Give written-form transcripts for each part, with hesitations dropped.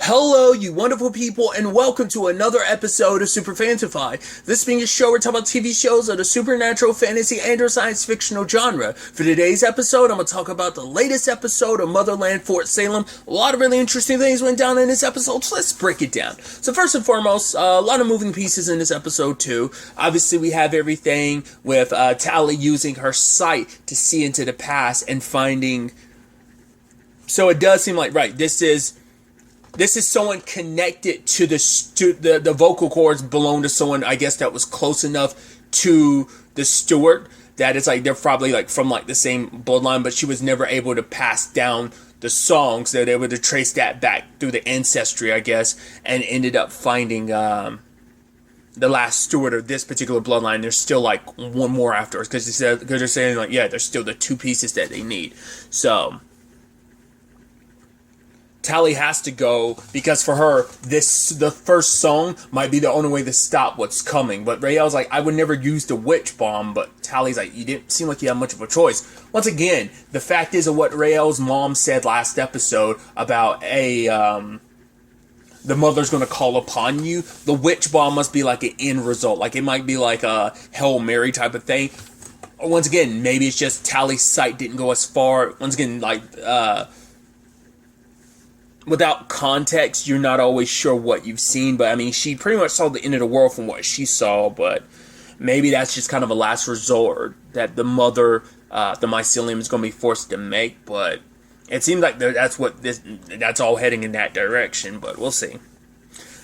Hello, you wonderful people, and welcome to another episode of SuperFantaFi. This being a show where we talk about TV shows of the supernatural, fantasy, and or science fictional genre. For today's episode, I'm going to talk about the latest episode of Motherland, Fort Salem. A lot of really interesting things went down in this episode, so let's break it down. So first and foremost, a lot of moving pieces in this episode too. Obviously, we have everything with Tally using her sight to see into the past and finding... So it does seem like, right, this is someone connected to the vocal cords belong to someone, I guess, that was close enough to the steward that it's like they're probably like from like the same bloodline, but she was never able to pass down the songs. That they were able to trace that back through the ancestry, I guess, and ended up finding the last steward of this particular bloodline. There's still like one more afterwards because they're saying like, yeah, there's still the two pieces that they need. So Tally has to go because for her, the first song might be the only way to stop what's coming. But Rael's like, I would never use the witch bomb. But Tally's like, you didn't seem like you had much of a choice. Once again, the fact is of what Rael's mom said last episode about the mother's going to call upon you. The witch bomb must be like an end result. Like it might be like a Hail Mary type of thing. Once again, maybe it's just Tally's sight didn't go as far. Once again, like... without context, you're not always sure what you've seen, but I mean, she pretty much saw the end of the world from what she saw, but maybe that's just kind of a last resort that the mother, the mycelium is going to be forced to make, but it seems like that's all heading in that direction, but we'll see.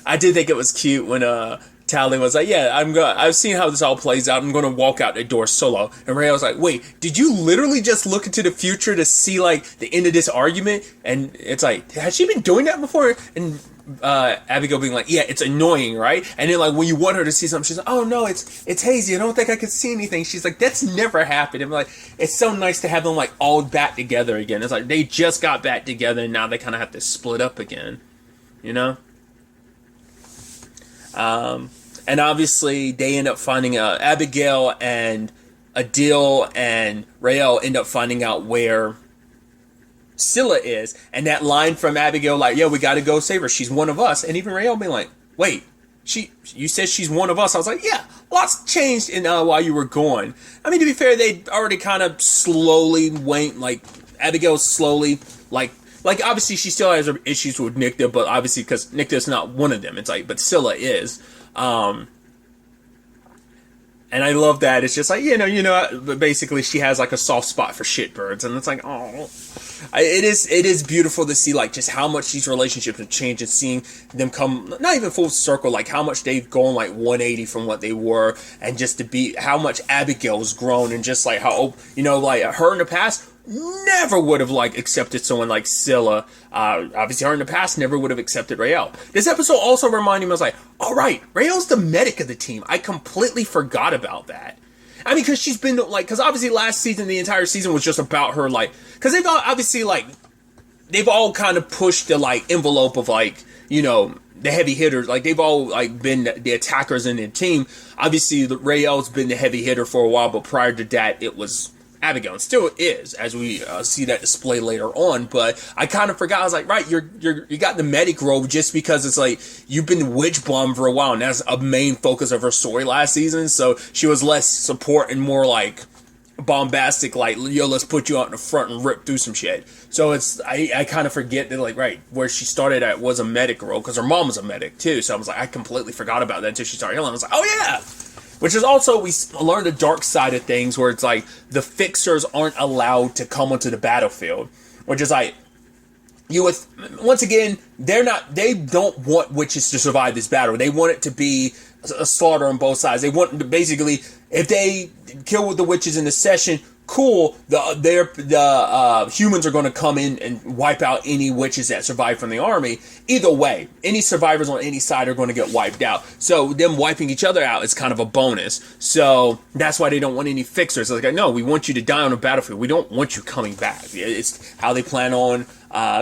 I did think it was cute when, Tally was like, yeah, I've seen how this all plays out. I'm going to walk out the door solo. And Ray was like, wait, did you literally just look into the future to see, like, the end of this argument? And it's like, has she been doing that before? And Abigail being like, yeah, it's annoying, right? And then, like, when you want her to see something, she's like, oh, no, it's hazy. I don't think I can see anything. She's like, that's never happened. And, like, it's so nice to have them, like, all back together again. It's like, they just got back together, and now they kind of have to split up again, you know? And obviously they end up finding Abigail and Adil and Rael end up finding out where Scylla is, and that line from Abigail like, yeah, we gotta go save her, she's one of us, and even Rael being like, wait, you said she's one of us. I was like, yeah, lots changed in while you were gone. I mean, to be fair, they already kind of slowly went, like, Abigail slowly, like obviously she still has her issues with Nicta, but obviously because Nicta's not one of them, it's like, but Scylla is. And I love that. It's just like, but basically she has like a soft spot for shitbirds, and it's like, oh, it is beautiful to see like just how much these relationships have changed and seeing them come, not even full circle, like how much they've gone like 180 from what they were, and just to be, how much Abigail's grown, and just like how, like her in the past never would have like accepted someone like Scylla. Obviously her in the past never would have accepted Rael. This episode also reminded me, I was like, all right, Rael's the medic of the team. I completely forgot about that. I mean, because she's been like, because obviously last season, the entire season was just about her, like, because they've all obviously like, they've all kind of pushed the like envelope of like, the heavy hitters, like they've all like been the attackers in the team. Obviously Rael's been the heavy hitter for a while, but prior to that it was Abigail, and still is, as we see that display later on. But I kind of forgot. I was like, right, you got the medic robe just because it's like you've been witch bombed for a while, and that's a main focus of her story last season. So she was less support and more like bombastic, like, yo, let's put you out in the front and rip through some shit. So it's I kind of forget that, like, right, where she started at was a medic role, because her mom was a medic too. So I was like, I completely forgot about that until she started healing. I was like, oh yeah. Which is also, we learned the dark side of things, where it's like the fixers aren't allowed to come onto the battlefield, which is like, once again, they don't want witches to survive this battle. They want it to be a slaughter on both sides. They want to basically, if they kill the witches in the session, cool, the humans are going to come in and wipe out any witches that survive from the army. Either way, any survivors on any side are going to get wiped out. So them wiping each other out is kind of a bonus. So that's why they don't want any fixers. It's like, no, we want you to die on the battlefield. We don't want you coming back. It's how they plan on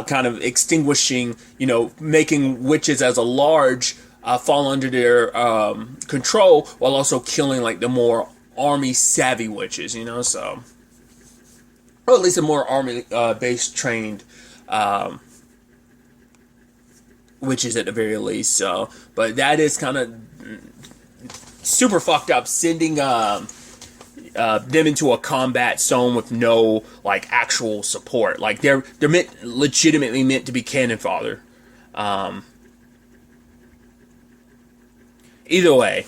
kind of extinguishing, making witches as a large fall under their control, while also killing like the more army savvy witches, so, or at least a more army based trained witches at the very least. So, but that is kind of super fucked up, sending them into a combat zone with no like actual support. Like they're legitimately meant to be cannon fodder. Either way,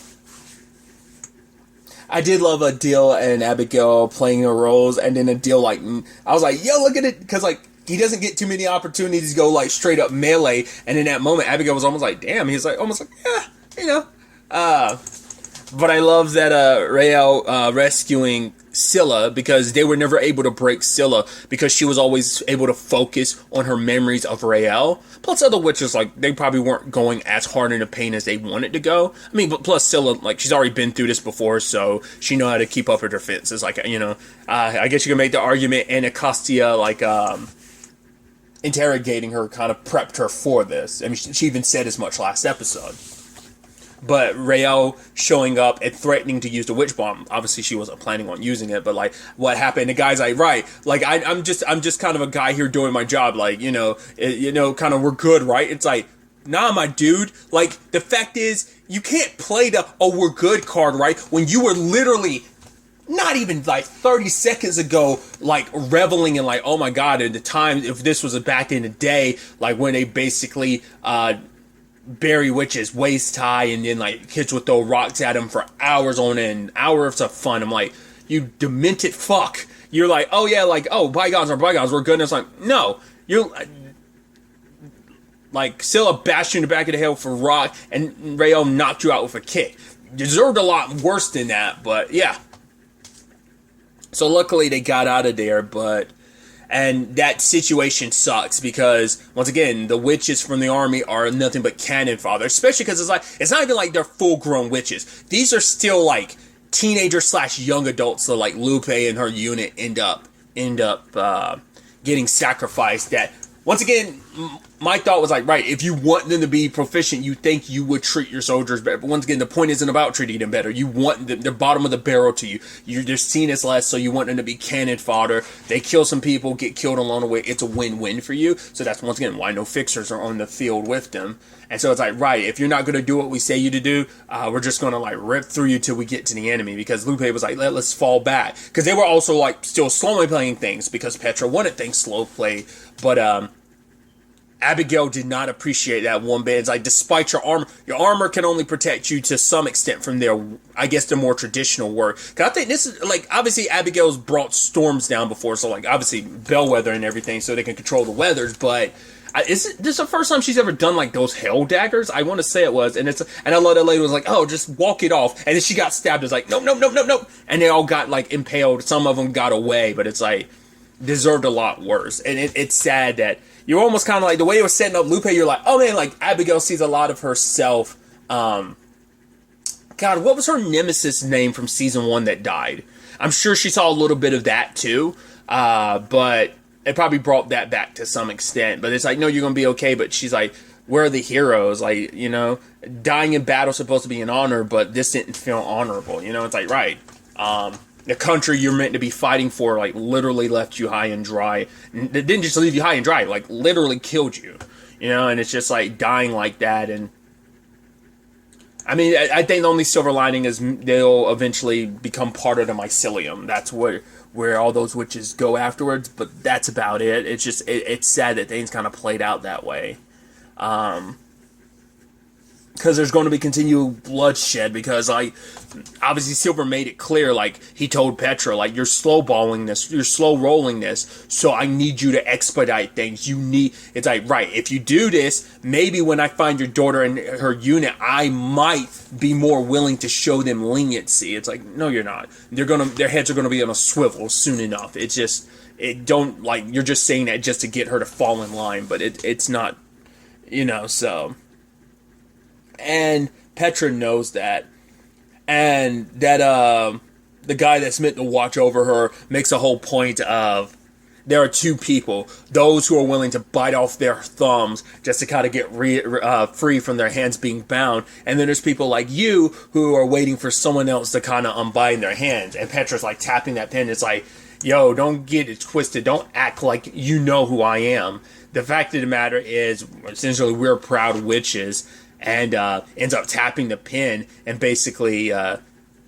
I did love Adil and Abigail playing their roles, and then Adil, like, I was like, yo, look at it, because, like, he doesn't get too many opportunities to go, like, straight up melee, and in that moment, Abigail was almost like, damn, he's like, almost like, yeah, you know, but I love that, Rael, rescuing Scylla, because they were never able to break Scylla, because she was always able to focus on her memories of Rael. Plus other witches, like, they probably weren't going as hard into pain as they wanted to go. I mean, but plus Scylla, like, she's already been through this before, so she know how to keep up her defenses. Like, you know, I guess you can make the argument Anacostia, like, interrogating her kind of prepped her for this. I mean, she even said as much last episode. But Rael showing up and threatening to use the witch bomb. Obviously, she wasn't planning on using it. But like, what happened? The guy's like, right? Like, I'm just kind of a guy here doing my job. Like, kind of we're good, right? It's like, nah, my dude. Like, the fact is, you can't play the "oh, we're good" card, right? When you were literally not even like 30 seconds ago, like reveling in like, oh my god, at the time, if this was back in the day, like when they basically bury witches, waist tie, and then like kids would throw rocks at them for hours on end, hours of fun. I'm like, you demented fuck. You're like, oh yeah, like, oh, bygones are bygones, we're good. And it's like, no, you're like, Scylla bashed you in the back of the head for a rock, and Rael knocked you out with a kick. Deserved a lot worse than that, but yeah. So luckily they got out of there, and that situation sucks because, once again, the witches from the army are nothing but cannon fodder. Especially because it's not even like they're full-grown witches. These are still like teenager/young adults. So like Lupe and her unit end up getting sacrificed. That, once again, my thought was like, right, if you want them to be proficient, you think you would treat your soldiers better. But once again, the point isn't about treating them better. You want them, they're bottom of the barrel to you. They're seen as less, so you want them to be cannon fodder. They kill some people, get killed along the way. It's a win-win for you. So that's, once again, why no fixers are on the field with them. And so it's like, right, if you're not going to do what we say you to do, we're just going to like rip through you till we get to the enemy. Because Lupe was like, let's fall back. Because they were also like still slowly playing things because Petra wanted things slow play. But Abigail did not appreciate that one bit. It's like, despite your armor can only protect you to some extent from their, I guess, the more traditional work. Because I think this is, like, obviously Abigail's brought storms down before, so, like, obviously bellwether and everything, so they can control the weathers, but this is the first time she's ever done, like, those hell daggers? I want to say it was, and I love that lady was like, oh, just walk it off, and then she got stabbed. It's like, nope, and they all got, like, impaled. Some of them got away, but it's like, deserved a lot worse, and it's sad that you're almost kind of like, the way it was setting up Lupe, you're like, oh man, like, Abigail sees a lot of herself. God, what was her nemesis name from season 1 that died? I'm sure she saw a little bit of that too, but it probably brought that back to some extent. But it's like, no, you're going to be okay, but she's like, where are the heroes? Like, dying in battle is supposed to be an honor, but this didn't feel honorable. It's like, right. The country you're meant to be fighting for, like, literally left you high and dry. It didn't just leave you high and dry, like, literally killed you. And it's just, like, dying like that. And, I mean, I think the only silver lining is they'll eventually become part of the mycelium. That's where all those witches go afterwards, but that's about it. It's just, it's sad that things kind of played out that way. Because there's going to be continued bloodshed, because, like, obviously Silver made it clear, like, he told Petra, like, you're slow-rolling this, so I need you to expedite things. It's like, right, if you do this, maybe when I find your daughter and her unit, I might be more willing to show them leniency. It's like, no, you're not. Their heads are going to be on a swivel soon enough. It's just, you're just saying that just to get her to fall in line, but it's not, so. And Petra knows that, and that the guy that's meant to watch over her makes a whole point of, there are two people: those who are willing to bite off their thumbs just to kind of get free from their hands being bound, and then there's people like you who are waiting for someone else to kind of unbind their hands. And Petra's like tapping that pen. It's like, yo, don't get it twisted. Don't act like you know who I am. The fact of the matter is, essentially, we're proud witches, and ends up tapping the pin and basically,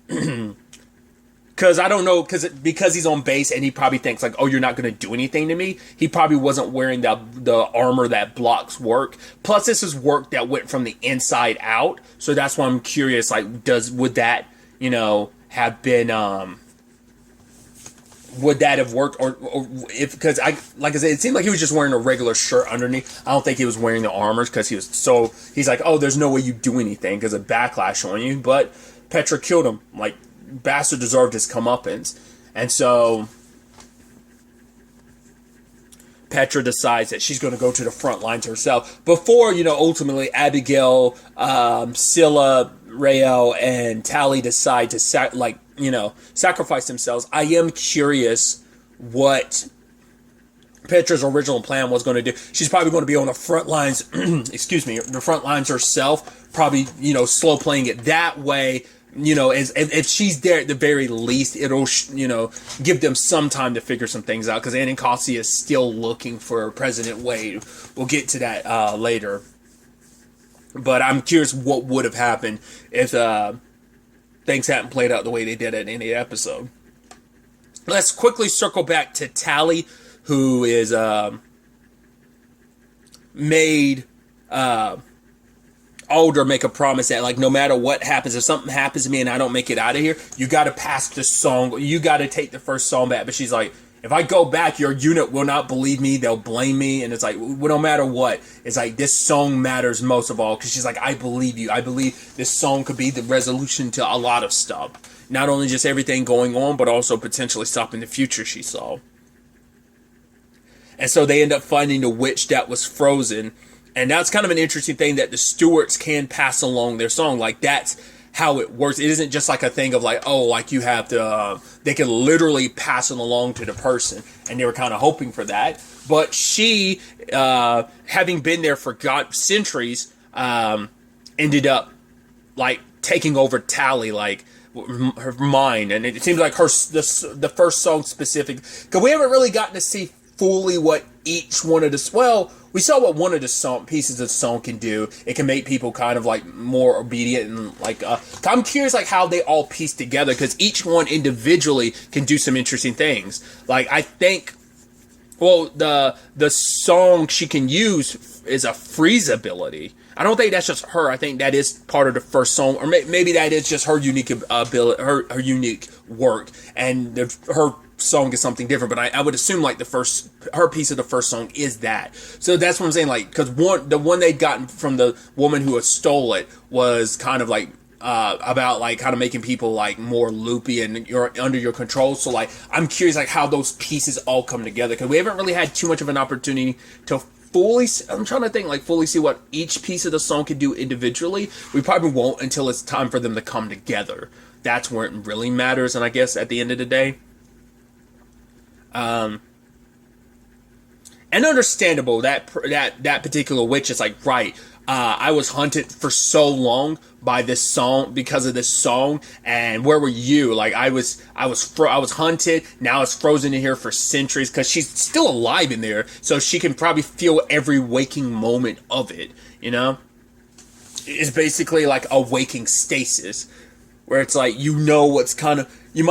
because I don't know, because he's on base and he probably thinks like, oh, you're not going to do anything to me. He probably wasn't wearing the armor that blocks work. Plus, this is work that went from the inside out, so that's why I'm curious. Like, would that have been would that have worked, or if, because like I said, it seemed like he was just wearing a regular shirt underneath. I don't think he was wearing the armors because he's like, oh, there's no way you do anything because of backlash on you. But Petra killed him. Like, bastard deserved his comeuppance, and so Petra decides that she's going to go to the front lines herself before ultimately Abigail, Scylla, Rael, and Tally decide to sacrifice themselves. I am curious what Petra's original plan was going to do. She's probably going to be on the front lines, the front lines herself, probably, slow playing it that way. If she's there at the very least, it'll, give them some time to figure some things out, because Anacostia is still looking for President Wade. We'll get to that later. But I'm curious what would have happened if things hadn't played out the way they did in any episode. Let's quickly circle back to Tally, who is made Alder make a promise that, like, no matter what happens, if something happens to me and I don't make it out of here, you got to pass the song. You got to take the first song back. But she's like, if I go back, your unit will not believe me. They'll blame me. And it's like, well, no matter what, it's like, this song matters most of all. Because she's like, I believe you. I believe this song could be the resolution to a lot of stuff. Not only just everything going on, but also potentially stopping the future she saw. And so they end up finding the witch that was frozen. And that's kind of an interesting thing, that the stewards can pass along their song. Like, that's how it works. It isn't just like a thing of like, oh, like you have to, they can literally pass it along to the person. And they were kind of hoping for that. But she, having been there for centuries, ended up like taking over Tally, like her mind. And it seems like the first song specific, because we haven't really gotten to see fully what each one of the, well, we saw what one of the pieces of the song can do. It can make people kind of like more obedient, and like I'm curious like how they all piece together, because each one individually can do some interesting things. Like, I think, well, the song she can use is a freeze ability. I don't think that's just her. I think that is part of the first song, or maybe that is just her unique ability, her unique work, and her song is something different. But I would assume like her piece of the first song is that. So that's what I'm saying. Like, because the one they'd gotten from the woman who had stole it was kind of like about like kind of making people like more loopy and you're under your control. So like, I'm curious like how those pieces all come together, because we haven't really had too much of an opportunity to fully see what each piece of the song can do individually. We probably won't until it's time for them to come together. That's where it really matters. And I guess at the end of the day, and understandable that particular witch is like, right, I was hunted for so long by this song, because of this song, and where were you? Like, I was hunted. Now it's frozen in here for centuries, because she's still alive in there, so she can probably feel every waking moment of it. It's basically like a waking stasis, where it's like, what's kind of, you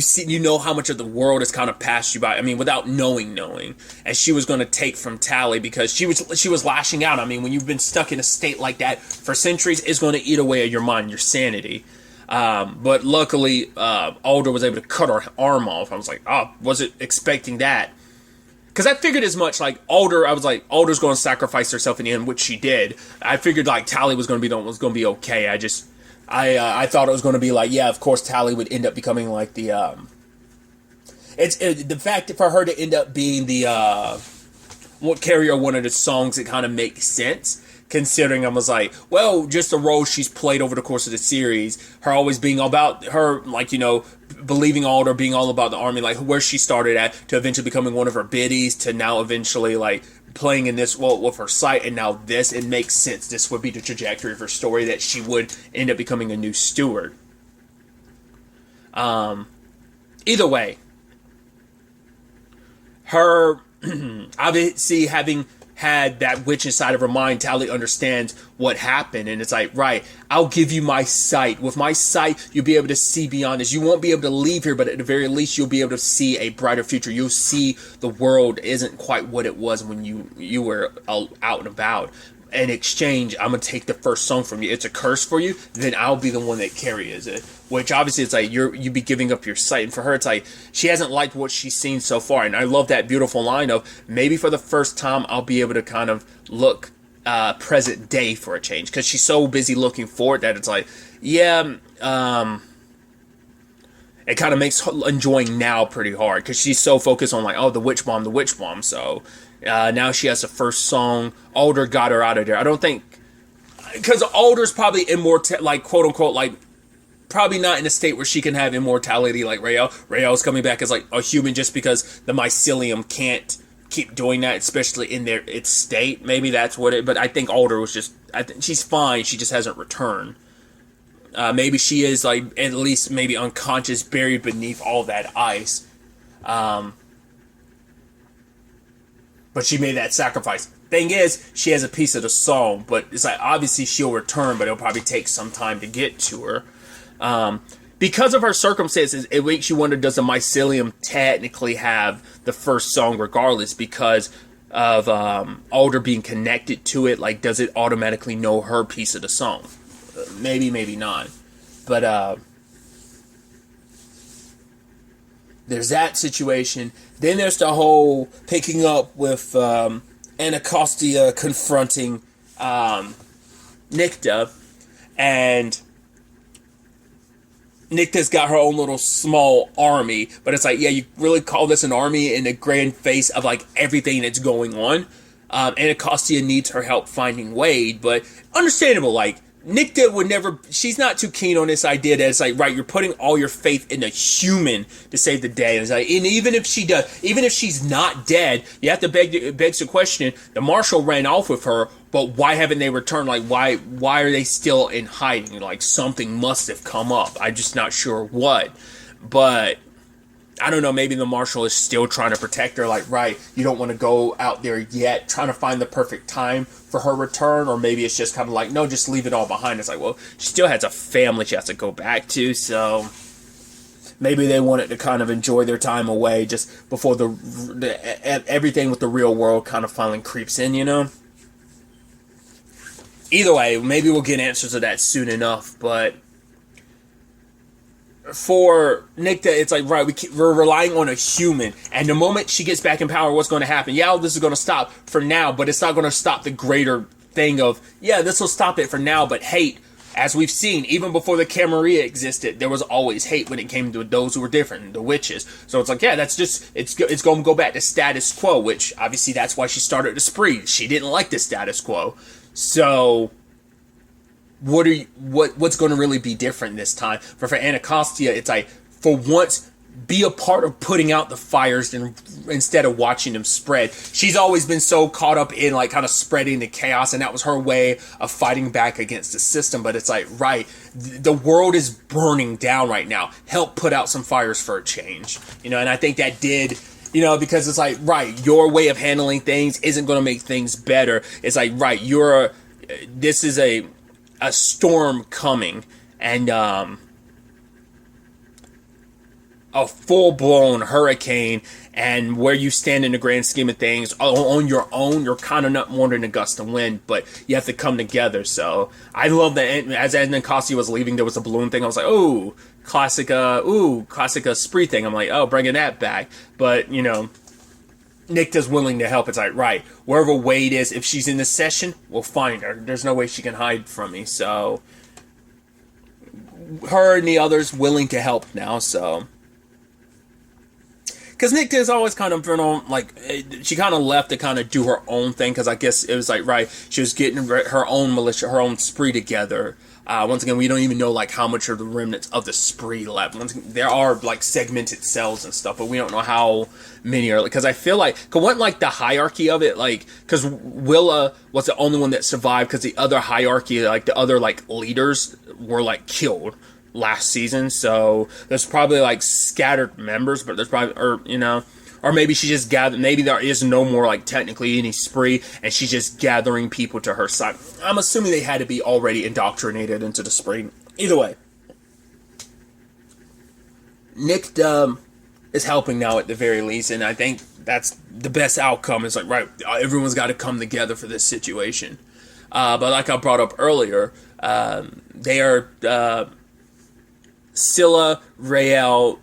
see, how much of the world has kind of passed you by. I mean, without knowing, and she was going to take from Tally, because she was lashing out. I mean, when you've been stuck in a state like that for centuries, it's going to eat away at your mind, your sanity. But luckily, Alder was able to cut her arm off. I was like, oh, wasn't expecting that. Because I figured as much, like, Alder, I was like, Alder's going to sacrifice herself in the end, which she did. I figured, like, Tally was going to be the one was going to be okay. I thought it was going to be like, yeah, of course, Tally would end up becoming like the the fact for her to end up being the what carrier of one of the songs, it kind of makes sense, considering I was like, well, just the role she's played over the course of the series, her always being about her, like, believing Alder, being all about the army, like where she started at, to eventually becoming one of her biddies, to now eventually like playing in this, well, with her sight, and now this, it makes sense. This would be the trajectory of her story, that she would end up becoming a new steward. Either way, her obviously having had that witch inside of her mind, Tally understands what happened, and it's like, right, I'll give you my sight. With my sight, you'll be able to see beyond this. You won't be able to leave here, but at the very least, you'll be able to see a brighter future. You'll see the world isn't quite what it was when you were out and about. In exchange, I'm gonna take the first song from you. It's a curse for you, then I'll be the one that carries it. Which obviously it's like you'd be giving up your sight, and for her it's like she hasn't liked what she's seen so far. And I love that beautiful line of maybe for the first time I'll be able to kind of look present day for a change, because she's so busy looking forward that it's like, yeah, it kind of makes her enjoying now pretty hard, because she's so focused on like, oh, the witch bomb. So now she has the first song. Alder got her out of there. I don't think, because Alder's probably immortal, like quote unquote, like probably not in a state where she can have immortality like Rael. Rael's coming back as like a human just because the mycelium can't keep doing that, especially in its state. Maybe that's what it. But I think Alder was just. I think she's fine. She just hasn't returned. Maybe she is like at least maybe unconscious, buried beneath all that ice. But she made that sacrifice. Thing is, she has a piece of the song, but it's like obviously she'll return, but it'll probably take some time to get to her. Because of her circumstances, it makes you wonder, does the mycelium technically have the first song regardless because of Alder being connected to it? Like, does it automatically know her piece of the song? Maybe, maybe not. But there's that situation. Then there's the whole picking up with Anacostia confronting Nicta, and Nicta's got her own little small army, but it's like, yeah, you really call this an army in the grand face of like everything that's going on. Anacostia needs her help finding Wade, but understandable, like, Nicta would never, she's not too keen on this idea that it's like, right, you're putting all your faith in a human to save the day. And it's like, and even if she does, even if she's not dead, you have to begs the question, the marshal ran off with her, but why haven't they returned? Like, why are they still in hiding? Like, something must have come up. I'm just not sure what. But I don't know, maybe the marshal is still trying to protect her, like, right, you don't want to go out there yet, trying to find the perfect time for her return, or maybe it's just kind of like, no, just leave it all behind. It's like, well, she still has a family she has to go back to, so maybe they wanted to kind of enjoy their time away just before everything with the real world kind of finally creeps in, you know? Either way, maybe we'll get answers to that soon enough, but for Nicta, it's like, right, we're relying on a human, and the moment she gets back in power, what's going to happen? Yeah, this is going to stop for now, but it's not going to stop the greater thing of, yeah, this will stop it for now, but hate, as we've seen, even before the Camarilla existed, there was always hate when it came to those who were different, the witches. So it's like, yeah, that's just, it's going to go back to status quo, which, obviously, that's why she started the spree. She didn't like the status quo. So what's going to really be different this time? For Anacostia, it's like, for once, be a part of putting out the fires instead of watching them spread. She's always been so caught up in like kind of spreading the chaos, and that was her way of fighting back against the system. But it's like, right, the world is burning down right now. Help put out some fires for a change, you know. And I think that did, you know, because it's like, right, your way of handling things isn't going to make things better. It's like, right, this is a storm coming, and a full-blown hurricane, and where you stand in the grand scheme of things on your own, you're kind of not more than a gust of wind, but you have to come together. So I love that. As Anacostia was leaving, there was a balloon thing. I was like, classic spree thing. I'm like, bringing that back. But, you know, Nicta's willing to help. It's like, right, wherever Wade is, if she's in the session, we'll find her. There's no way she can hide from me. So her and the others willing to help now. So because Nicta has always kind of been on, like, she kind of left to kind of do her own thing, because I guess it was like, right, she was getting her own militia, her own spree together. Once again, we don't even know, like, how much of the remnants of the spree left. There are, like, segmented cells and stuff, but we don't know how many are, because I feel like, because wasn't, like, the hierarchy of it, like, because Willa was the only one that survived, because the other hierarchy, like, the other, like, leaders were, like, killed last season. So there's probably like scattered members, but there's probably, or Or maybe she just gathered, maybe there is no more, like, technically any spree, and she's just gathering people to her side. I'm assuming they had to be already indoctrinated into the spree. Either way. Nick is helping now at the very least, and I think that's the best outcome. It's like, right, everyone's got to come together for this situation. But like I brought up earlier, they are Scylla, Rael,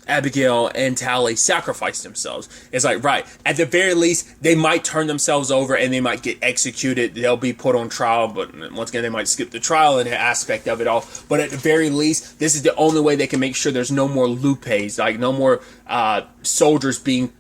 Abigail, and Tally sacrificed themselves. It's like, right, at the very least, they might turn themselves over and they might get executed. They'll be put on trial, but once again, they might skip the trial and the aspect of it all. But at the very least, this is the only way they can make sure there's no more lupes, like no more soldiers being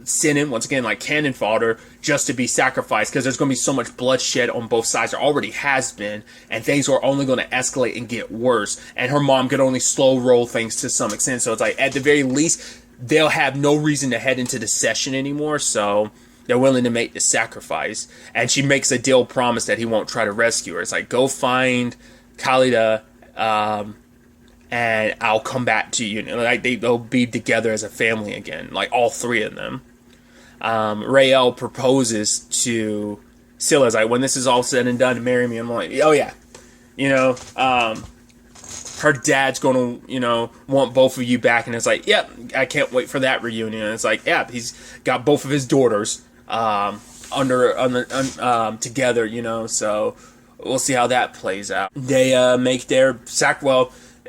sent in, once again, like cannon fodder, just to be sacrificed, because there's going to be so much bloodshed on both sides. There already has been, and things are only going to escalate and get worse, and her mom could only slow roll things to some extent. So it's like, at the very least, they'll have no reason to head into the session anymore, so they're willing to make the sacrifice. And she makes a deal promise that he won't try to rescue her. It's like, go find Khalida, and I'll come back to you. Like, they'll be together as a family again, like all three of them. Rael proposes to Scylla, like, when this is all said and done, marry me. I'm like, oh yeah, her dad's gonna, want both of you back, and it's like, yep, I can't wait for that reunion. And it's like, yeah, he's got both of his daughters together, so we'll see how that plays out. They make their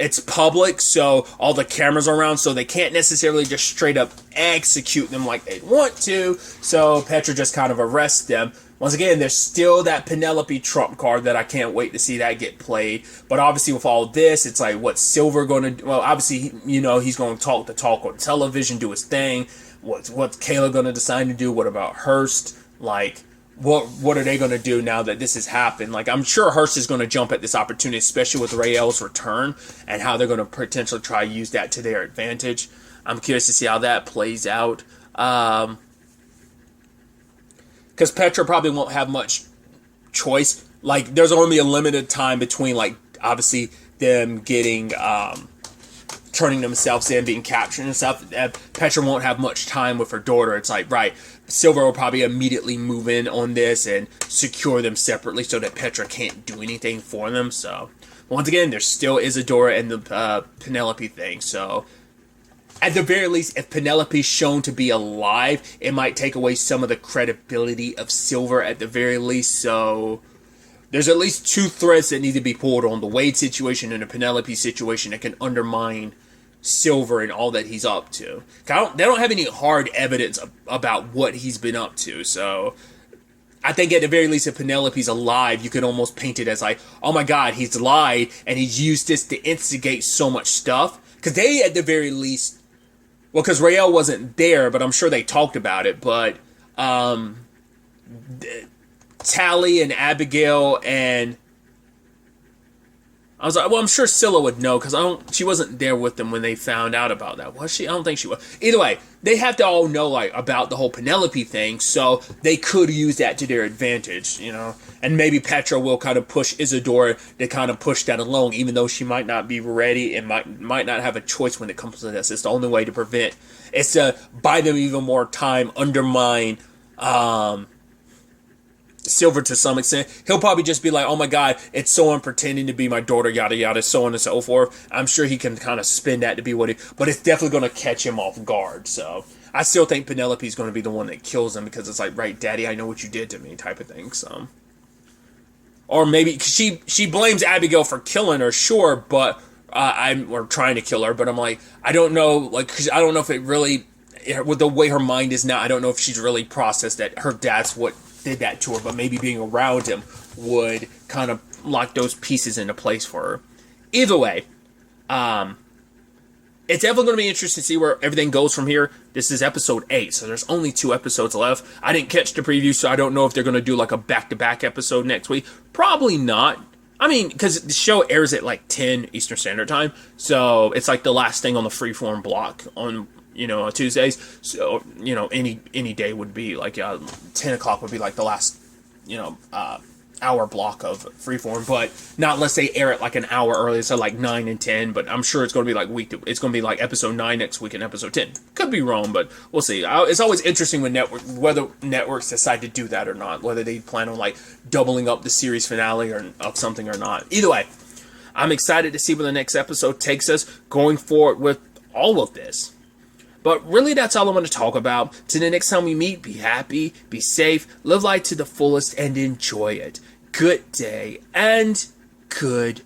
it's public, so all the cameras are around, so they can't necessarily just straight up execute them like they want to. So Petra just kind of arrests them. Once again, there's still that Penelope trump card that I can't wait to see that get played. But obviously with all this, it's like, what's Silver going to do? Well, obviously, he's going to talk the talk on television, do his thing. What's Kayla going to decide to do? What about Hurst? Like, what are they going to do now that this has happened? Like, I'm sure Hurst is going to jump at this opportunity, especially with Rael's return, and how they're going to potentially try to use that to their advantage. I'm curious to see how that plays out. Because Petra probably won't have much choice. Like, there's only a limited time between, like, obviously them getting, turning themselves in, being captured and stuff. Petra won't have much time with her daughter. It's like, right, Silver will probably immediately move in on this and secure them separately so that Petra can't do anything for them. So, once again, there still Isadora and the Penelope thing. So, at the very least, if Penelope's shown to be alive, it might take away some of the credibility of Silver at the very least. So, there's at least two threads that need to be pulled on the Wade situation and the Penelope situation that can undermine Silver and all that he's up to. They don't have any hard evidence about what he's been up to, so I think at the very least, if Penelope's alive, you could almost paint it as like, oh my god, he's lied, and he's used this to instigate so much stuff. Because they, at the very least, well, because Rael wasn't there, but I'm sure they talked about it, but Tally and Abigail and I was like, well, I'm sure Scylla would know, because she wasn't there with them when they found out about that. Was she? I don't think she was. Either way, they have to all know, like, about the whole Penelope thing, so they could use that to their advantage, And maybe Petra will kind of push Isadora to kind of push that along, even though she might not be ready and might not have a choice when it comes to this. It's the only way to prevent. It's to buy them even more time, undermine Silver to some extent. He'll probably just be like, oh my god, it's someone pretending to be my daughter, yada yada, so on and so forth. I'm sure he can kind of spin that to be what but it's definitely going to catch him off guard. So I still think Penelope's going to be the one that kills him, because it's like, right, daddy, I know what you did to me type of thing. So, or maybe she blames Abigail for killing her, sure, but or trying to kill her, but I'm like, I don't know, like, cause I don't know if it really, with the way her mind is now, I don't know if she's really processed that her dad's what did that to her, but maybe being around him would kind of lock those pieces into place for her. Either way, it's definitely going to be interesting to see where everything goes from here. This is episode 8, so there's only 2 episodes left. I didn't catch the preview, so I don't know if they're going to do like a back-to-back episode next week. Probably not. I mean, because the show airs at like 10 Eastern Standard Time, so it's like the last thing on the Freeform block on Tuesdays. So, any day would be like 10 o'clock would be like the last, hour block of Freeform, but not unless they air it like an hour earlier, so like 9 and 10. But I'm sure it's going to be like it's going to be like episode 9 next week and episode 10. Could be wrong, but we'll see. It's always interesting when whether networks decide to do that or not, whether they plan on like doubling up the series finale or of something or not. Either way, I'm excited to see where the next episode takes us going forward with all of this. But really, that's all I want to talk about. Till the next time we meet, be happy, be safe, live life to the fullest, and enjoy it. Good day, and good